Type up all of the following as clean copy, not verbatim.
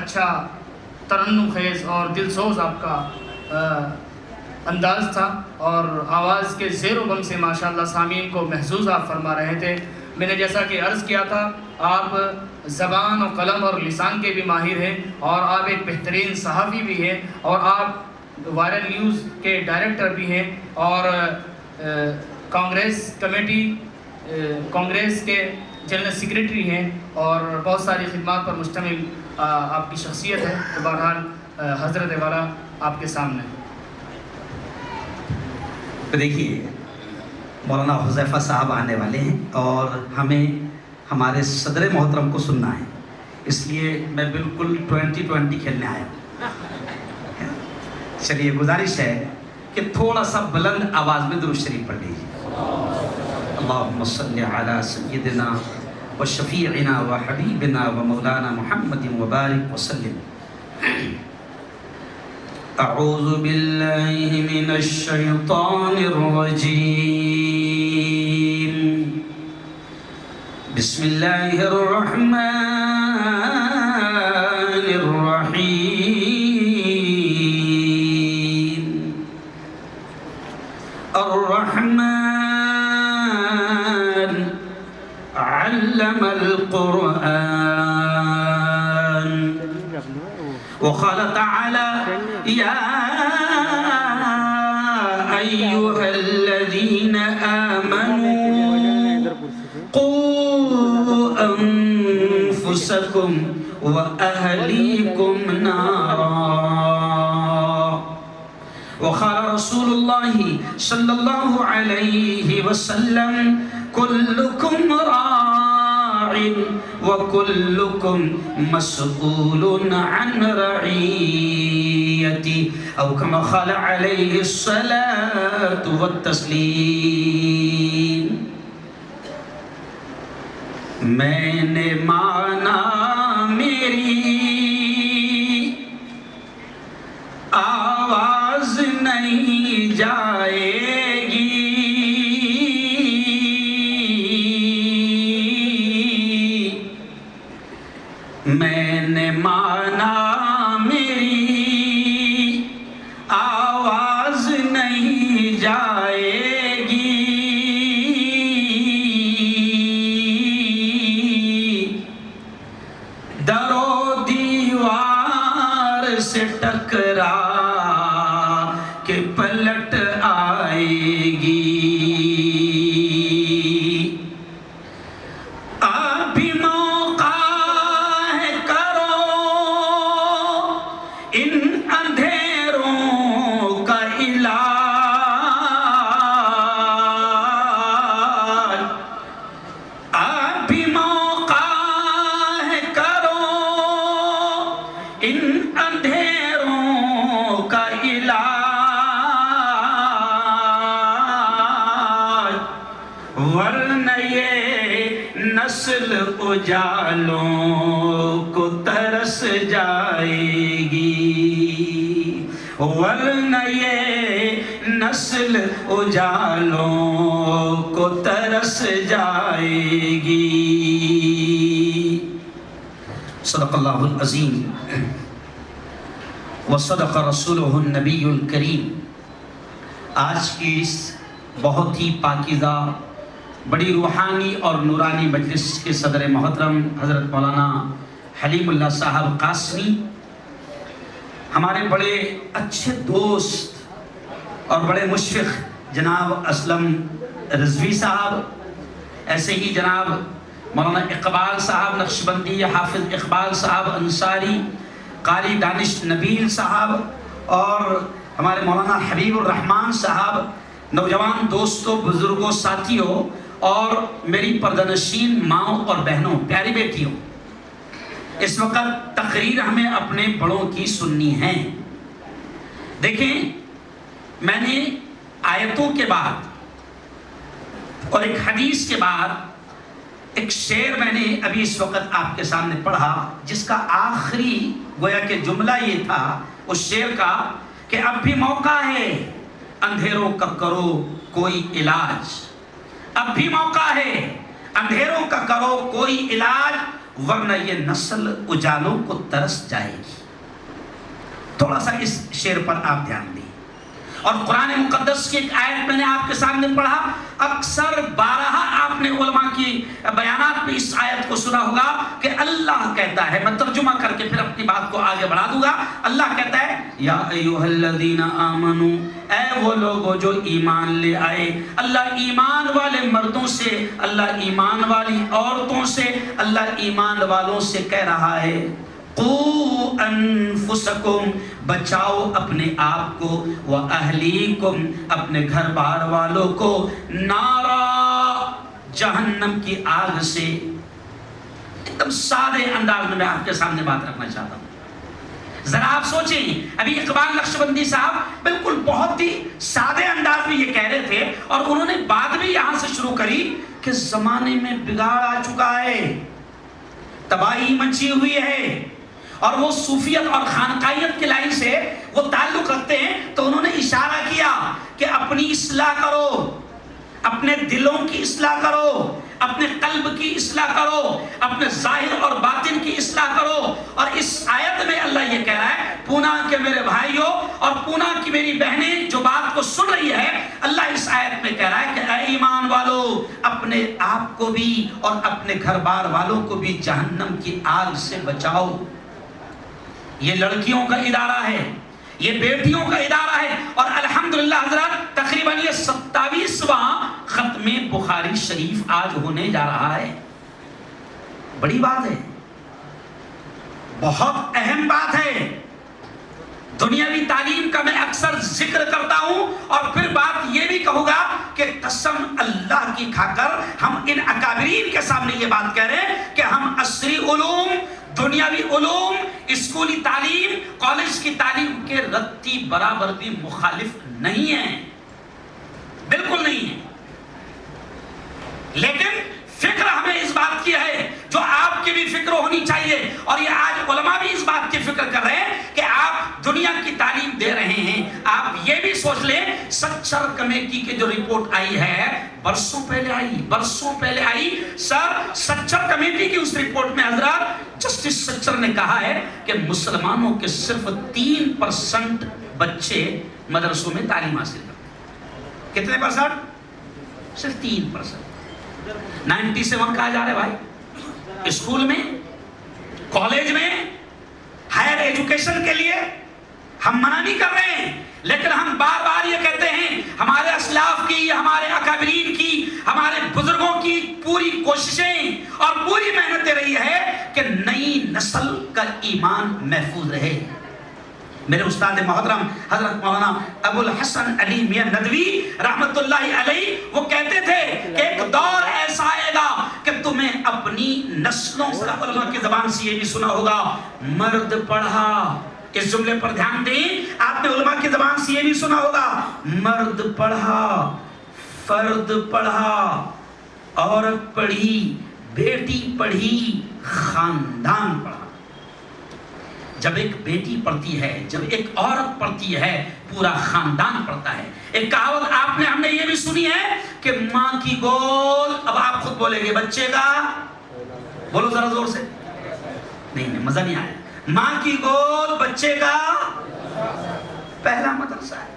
اچھا ترنم خیز اور دل سوز آپ کا انداز تھا، اور آواز کے زیر و بم سے ماشاءاللہ سامعین کو محظوظ آپ فرما رہے تھے۔ میں نے جیسا کہ عرض کیا تھا، آپ زبان و قلم اور لسان کے بھی ماہر ہیں، اور آپ ایک بہترین صحافی بھی ہیں، اور آپ وائرل نیوز کے ڈائریکٹر بھی ہیں، اور کانگریس کمیٹی کانگریس کے جنرل سیکریٹری ہیں، اور بہت ساری خدمات پر مشتمل آپ کی شخصیت ہے۔ تو بہرحال حضرت والا آپ کے سامنے۔ دیکھیے مولانا حذیفہ صاحب آنے والے ہیں اور ہمیں ہمارے صدر محترم کو سننا ہے، اس لیے میں بالکل 2020 کھیلنے آیا ہوں۔ چلیے گزارش ہے کہ تھوڑا سا بلند آواز میں درود شریف پڑھ لیجیے۔ اللہم صلی علی سیدنا و شفیعنا و حبیبنا و مولانا محمد وبارک وسلم۔ اعوذ باللہ من الشیطان الرجیم، بسم اللہ الرحمن الرحیم۔ الرحمن علم القرآن وقال تعالى يا أيها الذين آمنوا قوا أنفسكم وأهليكم نارا، وقال رسول الله صلى الله عليه وسلم كلكم راع وكلكم مسؤول عن رعيته، أو كما قال عليه الصلاة والتسليم۔ میں نے مانا میری آواز نہیں جائے گی، میں نے مانا میری آواز نہیں جائے گی، در و دیوار سے ٹکرا کے پلٹ آئے گی۔ ابھی موقع ہے کرو ان اندھیروں کا علاج، ابھی موقع ہے کرو ان اندھیروں کا علاج، ورنہ یہ نسل اجالوں کو ترس جائے گی، ورنہ یہ نسل اجالوں کو ترس جائے گی۔ صدق اللہ العظیم وصدق رسولہ النبی الکریم۔ آج کی اس بہت ہی پاکیزہ، بڑی روحانی اور نورانی مجلس کے صدر محترم حضرت مولانا حلیم اللہ صاحب قاسمی، ہمارے بڑے اچھے دوست اور بڑے مشفق جناب اسلم رضوی صاحب، ایسے ہی جناب مولانا اقبال صاحب نقشبندی، حافظ اقبال صاحب انصاری، قاری دانش نبیل صاحب، اور ہمارے مولانا حبیب الرحمن صاحب، نوجوان دوستوں، بزرگوں، ساتھیوں، اور میری پردنشین ماؤں اور بہنوں، پیاری بیٹیوں، اس وقت تقریر ہمیں اپنے بڑوں کی سننی ہے۔ دیکھیں، میں نے آیتوں کے بعد اور ایک حدیث کے بعد ایک شعر میں نے ابھی اس وقت آپ کے سامنے پڑھا، جس کا آخری گویا کہ جملہ یہ تھا اس شعر کا کہ اب بھی موقع ہے اندھیروں کا کرو کوئی علاج، اب بھی موقع ہے اندھیروں کا کرو کوئی علاج، ورنہ یہ نسل اجالوں کو ترس جائے گی۔ تھوڑا سا اس شعر پر آپ دھیان دیں۔ اور قرآن مقدس کی ایک آیت میں نے آپ کے سامنے پڑھا، اکثر بارہا آپ نے علماء کی بیانات میں اس آیت کو سنا ہوگا کہ اللہ کہتا ہے، میں ترجمہ کر کے پھر اپنی بات کو آگے بڑھا دوں گا۔ اللہ کہتا ہے یا ایھا الذین آمنوا، اے وہ لوگوں جو ایمان لے آئے۔ اللہ ایمان والے مردوں سے، اللہ ایمان والی عورتوں سے، اللہ ایمان والوں سے کہہ رہا ہے قو انفسکم، بچاؤ اپنے آپ کو، واہلیکم، اپنے گھر بار والوں کو، نارا، جہنم کی آگ سے۔ ایک دم سادے انداز میں آپ کے سامنے بات رکھنا چاہتا ہوں۔ ذرا آپ سوچیں، ابھی اقبال نقشبندی صاحب بالکل بہت ہی سادے انداز میں یہ کہہ رہے تھے، اور انہوں نے بات بھی یہاں سے شروع کری کہ زمانے میں بگاڑ آ چکا ہے، تباہی مچی ہوئی ہے، اور وہ صوفیت اور خانقاہیت کی لائن سے وہ تعلق رکھتے ہیں۔ تو انہوں نے اشارہ کیا کہ اپنی اصلاح کرو، اپنے دلوں کی اصلاح کرو، اپنے قلب کی اصلاح کرو، اپنے ظاہر اور باطن کی اصلاح کرو۔ اور اس آیت میں اللہ یہ کہہ رہا ہے، پونا کے میرے بھائیوں اور پونا کی میری بہنیں جو بات کو سن رہی ہے، اللہ اس آیت میں کہہ رہا ہے کہ اے ایمان والو، اپنے آپ کو بھی اور اپنے گھر بار والوں کو بھی جہنم کی آگ سے بچاؤ۔ یہ لڑکیوں کا ادارہ ہے، یہ بیٹیوں کا ادارہ ہے، اور الحمدللہ حضرات تقریباً یہ 27واں ختم بخاری شریف آج ہونے جا رہا ہے۔ بڑی بات ہے، بہت اہم بات ہے۔ دنیاوی تعلیم کا میں اکثر ذکر کرتا ہوں، اور پھر بات یہ بھی کہوں گا کہ قسم اللہ کی کھا کر ہم ان اکابرین کے سامنے یہ بات کہہ رہے ہیں کہ ہم عصری علوم، دنیاوی علوم، اسکولی تعلیم، کالج کی تعلیم کے رتی برابر بھی مخالف نہیں ہیں، بالکل نہیں ہیں، لیکن فکر ہمیں اس بات کی ہے جو آپ کی بھی فکر ہونی چاہیے، اور یہ آج علماء بھی اس بات کی فکر کر رہے ہیں کہ آپ دنیا کی تعلیم دے رہے ہیں۔ آپ یہ بھی سوچ لیں، سچر کمیٹی کی جو رپورٹ آئی ہے برسوں پہلے آئی سر، سچر کمیٹی کی اس رپورٹ میں حضرات جسٹس سچر نے کہا ہے کہ مسلمانوں کے صرف 3% بچے مدرسوں میں تعلیم حاصل کرتے ہیں۔ کتنے پرسنٹ؟ صرف 3%۔ 97 کہا جا رہا ہے بھائی، اسکول میں، کالج میں، ہائر ایجوکیشن کے لیے ہم منع نہیں کر رہے ہیں، لیکن ہم بار بار یہ کہتے ہیں ہمارے اسلاف کی، ہمارے اکابرین کی، ہمارے بزرگوں کی پوری کوششیں اور پوری محنتیں رہی ہے کہ نئی نسل کا ایمان محفوظ رہے۔ میرے استاد محترم حضرت مولانا ابو الحسن علی میاں ندوی رحمت اللہ علیہ وہ کہتے تھے کہ ایک دور ایسا آئے گا کہ تمہیں اپنی نسلوں کا، علماء کی زبان سے یہ بھی سنا ہوگا، مرد پڑھا، اس جملے پر دھیان دیں، آپ نے علماء کی زبان سے یہ بھی سنا ہوگا، مرد پڑھا، فرد پڑھا، عورت پڑھی، بیٹی پڑھی، خاندان پڑھا۔ جب ایک بیٹی پڑھتی ہے، جب ایک عورت پڑھتی ہے، پورا خاندان پڑھتا ہے۔ ایک کہاوت آپ نے، ہم نے یہ بھی سنی ہے کہ ماں کی گود، اب آپ خود بولیں گے بچے کا، بولو ذرا زور سے، نہیں مزہ نہیں آیا، ماں کی گود بچے کا پہلا مدرسہ ہے۔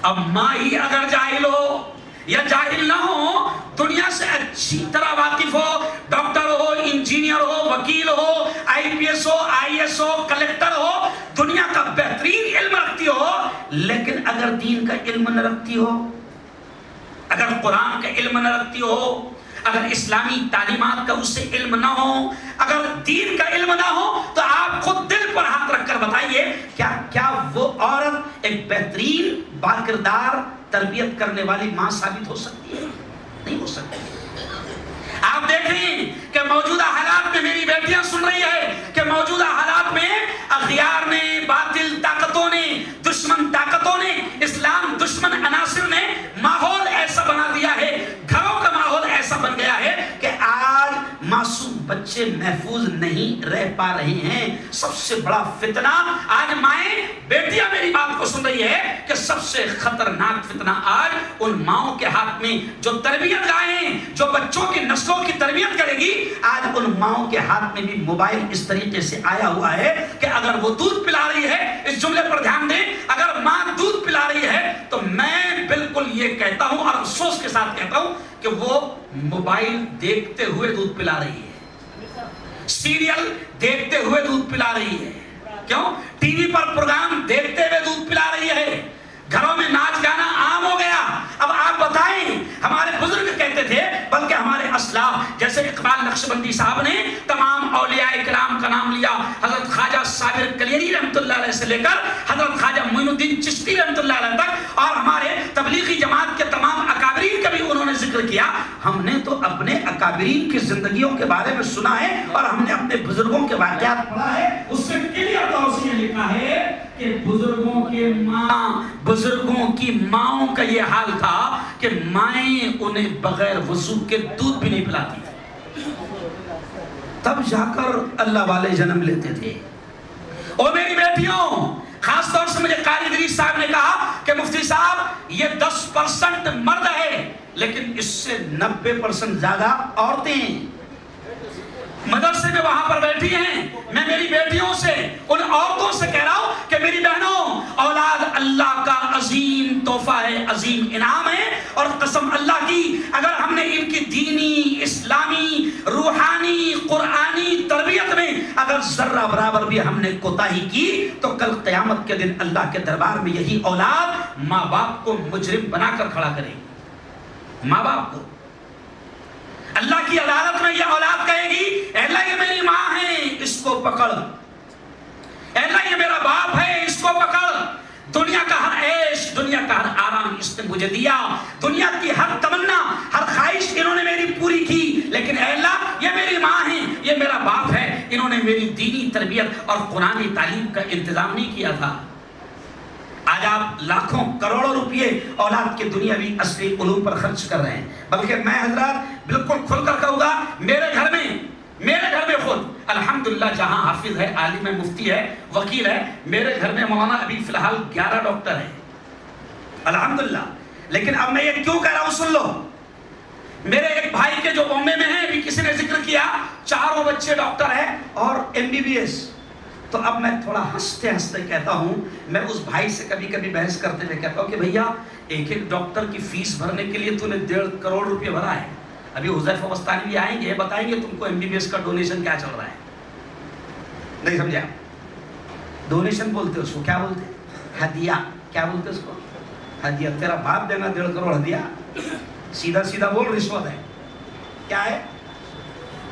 اب ماں ہی اگر جاہل ہو یا جاہل نہ ہو، دنیا سے اچھی طرح واقف ہو، ڈاکٹر ہو، انجینئر ہو، وکیل ہو، آئی پی ایس ہو، آئی ایس ہو، کلیکٹر ہو، دنیا کا بہترین علم رکھتی ہو، لیکن اگر دین کا علم نہ رکھتی ہو، اگر قرآن کا علم نہ رکھتی ہو، اگر اسلامی تعلیمات کا اس سے علم نہ ہو، اگر دین کا علم نہ ہو، تو آپ خود دل پر ہاتھ رکھ کر بتائیے کیا وہ عورت ایک بہترین باکردار تربیت کرنے والی ماں ثابت ہو سکتی ہے؟ نہیں ہو سکتی۔ آپ دیکھیں کہ موجودہ حالات میں میری بیٹیاں سن رہی ہے کہ موجودہ حالات میں اغیار نے، باطل طاقتوں نے، دشمن طاقتوں نے، اسلام دشمن عناصر نے ماحول ایسا بنا دیا ہے، گھروں کا ماحول ایسا بن گیا ہے کہ آج معصوم بچے سے محفوظ نہیں رہ پا رہے ہیں. سب سے بڑا فتنہ آج مائیں بیٹیاں میری بات کو سن رہی ہے کہ سب سے خطرناک فتنہ آج ان ماؤں کے ہاتھ میں جو تربیت گائیں, جو بچوں کی نسلوں کی تربیت کرے گی, آج ان ماؤں کے ہاتھ میں بھی موبائل اس طریقے سے آیا ہوا ہے کہ اگر وہ دودھ پلا رہی ہے, اس جملے پر دھیان دیں, اگر ماں دودھ پلا رہی ہے تو میں بالکل یہ کہتا ہوں اور افسوس کے ساتھ کہتا ہوں کہ وہ موبائل دیکھتے ہوئے دودھ پلا رہی ہے, سیریل دیکھتے ہوئے دودھ پلا رہی ہے. کیوں؟ ٹی وی پر پروگرام دیکھتے ہوئے دودھ پلا رہی ہے. گھروں میں ناچ گانا عام ہو گیا. اب آپ بتائیں, ہمارے بزرگ کہتے تھے, بلکہ ہمارے اسلاف جیسے اقبال نقشبندی صاحب نے تمام اولیاء کرام کا نام لیا, حضرت خواجہ صابر کلیری رحمۃ اللہ علیہ سے لے کر حضرت خواجہ معین الدین چشتی رحمۃ اللہ علیہ تک, اور ہمارے تبلیغی جماعت کے تمام اکابرین کا بھی انہوں نے ذکر کیا. ہم نے تو اپنے اکابرین کی زندگیوں کے بارے میں سنا ہے اور ہم نے اپنے بزرگوں کے واقعات پڑھا ہے. اس سے کلیئر طور سے لکھا ہے کہ بزرگوں کی ماؤں کا یہ حال تھا کہ مائیں انہیں بغیر وضو کے دودھ بھی نہیں پلاتی تھی, تب جا کر اللہ والے جنم لیتے تھے. اور میری بیٹیوں, خاص طور سے مجھے قاری ادریس صاحب نے کہا کہ مفتی صاحب یہ 10% مرد ہے لیکن اس سے 90% زیادہ عورتیں مدرسے میں وہاں پر بیٹھی ہیں. میں میری بیٹیوں سے, ان عورتوں سے کہہ رہا ہوں کہ میری بہنوں, اولاد اللہ کا عظیم تحفہ ہے, عظیم انعام ہے, اور قسم اللہ کی اگر ہم نے ان کی دینی, اسلامی, روحانی, قرآنی تربیت میں اگر ذرہ برابر بھی ہم نے کوتاہی کی تو کل قیامت کے دن اللہ کے دربار میں یہی اولاد ماں باپ کو مجرم بنا کر کھڑا کرے. ماں باپ کو اللہ کی عدالت میں یہ اولاد کہے گی, اے اللہ یہ میری ماں ہے, اس کو پکڑ, اے اللہ یہ میرا باپ ہے, اس کو پکڑ. دنیا کا ہر عیش, دنیا کا ہر آرام اس نے مجھے دیا, دنیا کی ہر تمنا, ہر خواہش انہوں نے میری پوری کی, لیکن اے اللہ یہ میری ماں ہے, یہ میرا باپ ہے, انہوں نے میری دینی تربیت اور قرآنی تعلیم کا انتظام نہیں کیا تھا. آج آپ لاکھوں کروڑوں روپئے اولاد کے دنیاوی اصلی علوم پر خرچ کر رہے ہیں. بلکہ میں حضرات بالکل کھل کر کہوں گا, میرے گھر میں خود الحمدللہ جہاں حافظ ہے, عالم ہے, مفتی ہے, وکیل ہے, میرے گھر میں مولانا ابھی فی الحال 11 ڈاکٹر ہیں الحمدللہ. لیکن اب میں یہ کیوں کہہ رہا ہوں سن لو. میرے ایک بھائی کے جو بامبے میں ہیں, ابھی کسی نے ذکر کیا, 4 بچے ڈاکٹر ہیں اور MBBS. تو اب میں تھوڑا ہنستے ہنستے کہتا ہوں, میں اس بھائی سے کبھی کبھی بحث کرتے ہوئے کہتا ہوں کہ بھیا ایک ڈاکٹر کی فیس بھرنے کے لیے تو نے 1.5 کروڑ روپے بھرا ہے. ابھی حذیفہ وسطانی بھی آئیں گے, بتائیں گے تم کو MBBS کا ڈونیشن کیا چل رہا ہے. نہیں سمجھا؟ ڈونیشن بولتے اس کو, کیا بولتے, ہدیہ. کیا بولتے اس کو, ہدیہ. تیرا باپ دینا 1.5 کروڑ ہدیہ, سیدھا سیدھا بول, رشوت ہے. کیا ہے,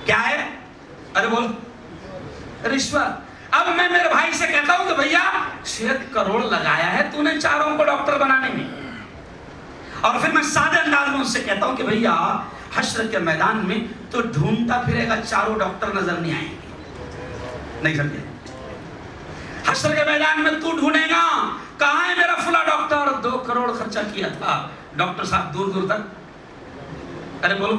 کیا ہے, ارے بول, رشوت. اب میں میرے بھائی سے کہتا ہوں کہ بھیا 6 کروڑ لگایا ہے تو نے 4 کو ڈاکٹر بنانے میں, اور پھر میں سادے انداز میں ان سے کہتا ہوں کہ بھیا حشر کے میدان میں تو ڈھونڈتا پھرے گا, 4 ڈاکٹر نظر نہیں آئیں گے. نہیں سمجھے؟ حشر کے میدان میں تو ڈھونڈے گا کہاں ہے میرا فلاں ڈاکٹر, 2 کروڑ خرچہ کیا تھا, ڈاکٹر صاحب دور دور تک, ارے بولو,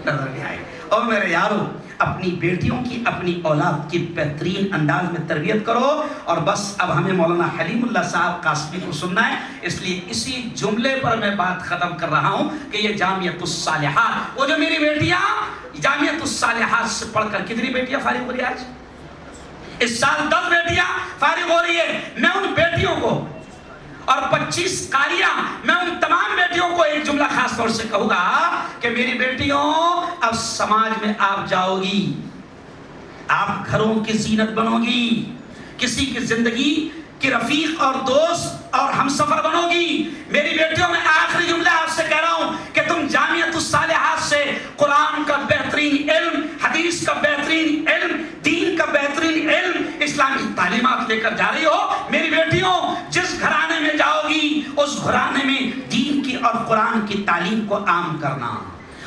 نظر نہیں آئے. اور میرے یارو, اپنی بیٹیوں کی, اپنی اولاد کی بہترین انداز میں تربیت کرو. اور بس اب ہمیں مولانا حلیم اللہ صاحب قاسمی کو سننا ہے, اس لیے اسی جملے پر میں بات ختم کر رہا ہوں کہ یہ جامعۃ الصالحات, وہ جو میری بیٹیاں جامعۃ الصالحات سے پڑھ کر, کتنی بیٹیاں فارغ ہو رہی ہیں آج؟ اس سال 10 بیٹیاں فارغ ہو رہی ہے. میں ان بیٹیوں کو اور 25 قاریاں, میں ان تمام بیٹیوں کو ایک جملہ خاص طور سے کہوں گا کہ میری بیٹیوں اب سماج میں آپ جاؤ گی, آپ گھروں کی زینت بنو گی, کسی کی زندگی کی رفیق اور دوست اور ہم سفر بنو گی. میری بیٹیوں میں آخری جملہ آپ سے کہہ رہا ہوں کہ تم جامعۃ الصالحات سے قرآن کا بہترین علم, حدیث کا بہترین علم, دین کا بہترین علم, اسلامی تعلیمات لے کر جا رہی ہو. میری بیٹیوں جس گھرانے میں جاؤ گی اس گھرانے میں دین کی اور قرآن کی تعلیم کو عام کرنا,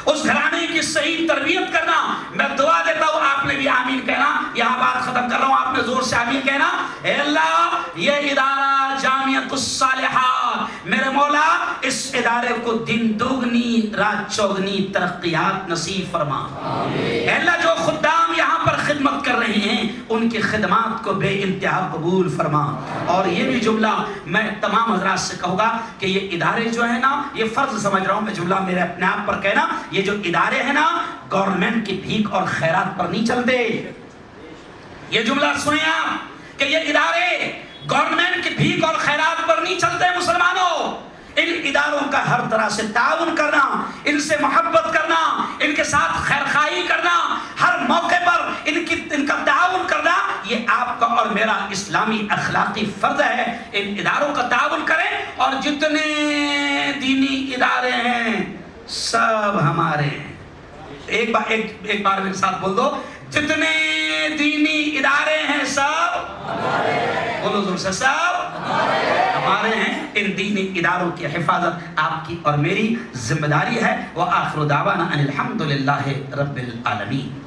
اس گھرانے کی صحیح تربیت کرنا. میں دعا دیتا ہوں, آپ نے بھی آمین کہنا. یہاں بات ختم کر رہا ہوں, آپ نے زور سے آمین کہنا. اے اللہ یہ ادارہ جامعۃ الصالحات, میرے مولا اس ادارے کو دن دوگنی رات چوگنی ترقیات نصیب فرما. اے اللہ جو خدام یہاں خدمت کر رہے ہیں ان کی خدمات کو بے انتہا قبول فرما۔ اور یہ بھی جملہ میں تمام حضرات سے کہوں گا کہ یہ ادارے جو ہیں نا، یہ فرض سمجھ رہا ہوں میں جملہ میرے اپنے آپ پر کہنا، یہ جو ادارے ہیں نا گورنمنٹ کی بھیک اور خیرات پر نہیں چلتے۔ یہ جملہ سنیں آپ کہ یہ ادارے گورنمنٹ کی بھیک اور خیرات پر نہیں چلتے۔ مسلمانوں، ان اداروں کا ہر طرح سے تعاون کرنا، ان سے محبت کرنا، ان کے ساتھ خیرخواہی کرنا، ہر موقع پر ان کا تعاون کرنا، یہ آپ کا اور میرا اسلامی اخلاقی فرض ہے۔ ان اداروں کا تعاون کریں، اور جتنے دینی ادارے ہیں سب ہمارے ہیں۔ ایک بار میرے ساتھ بول دو، جتنے دینی ادارے ہیں سب بولو زور سے، سب ہمارے ہیں۔ ان دینی اداروں کی حفاظت آپ کی اور میری ذمہ داری ہے۔ وآخر دعوانا ان الحمدللہ رب العالمین۔